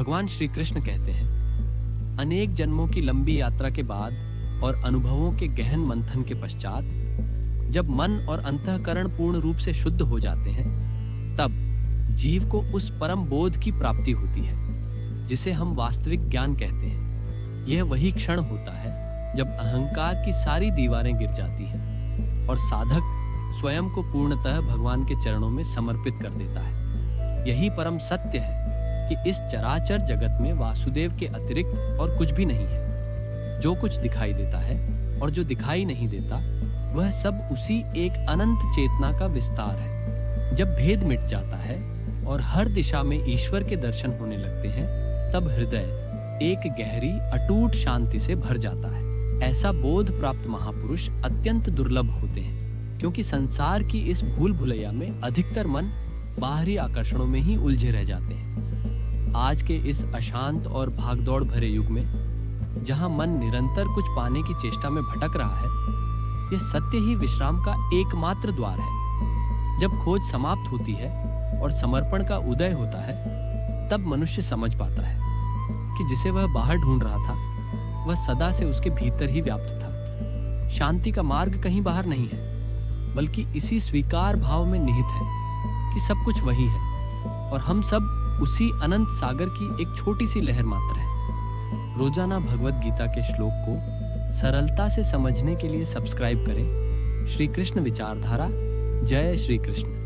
भगवान श्री कृष्ण कहते हैं, अनेक जन्मों की लंबी यात्रा के बाद और अनुभवों के गहन मंथन के पश्चात जब मन और अंतःकरण पूर्ण रूप से शुद्ध हो जाते हैं, तब जीव को उस परम बोध की प्राप्ति होती है जिसे हम वास्तविक ज्ञान कहते हैं। यह वही क्षण होता है जब अहंकार की सारी दीवारें गिर जाती हैं और साधक स्वयं को पूर्णतः भगवान के चरणों में समर्पित कर देता है। यही परम सत्य है कि इस चराचर जगत में वासुदेव के अतिरिक्त और कुछ भी नहीं है। जो कुछ दिखाई देता है और जो दिखाई नहीं देता, वह सब उसी एक अनंत चेतना का विस्तार है। जब भेद मिट जाता है और हर दिशा में ईश्वर के दर्शन होने लगते हैं, तब हृदय एक गहरी अटूट शांति से भर जाता है। ऐसा बोध प्राप्त महापुरुष अत्यंत दुर्लभ होते हैं, क्योंकि संसार की इस भूल भुलैया में अधिकतर मन बाहरी आकर्षणों में ही उलझे रह जाते हैं। आज के इस अशांत और भागदौड़ भरे युग में, जहां मन निरंतर कुछ पाने की चेष्टा में भटक रहा है, यह सत्य ही विश्राम का एकमात्र द्वार है। जब खोज समाप्त होती है और समर्पण का उदय होता है, तब मनुष्य समझ पाता है कि जिसे वह बाहर ढूंढ रहा था, वह सदा से उसके भीतर ही व्याप्त था। शांति का मार्ग कहीं बाहर नहीं है, बल्कि इसी स्वीकार भाव में निहित है कि सब कुछ वही है और हम सब उसी अनंत सागर की एक छोटी सी लहर मात्र है। रोजाना भगवत गीता के श्लोक को सरलता से समझने के लिए सब्सक्राइब करें श्री कृष्ण विचारधारा। जय श्री कृष्ण।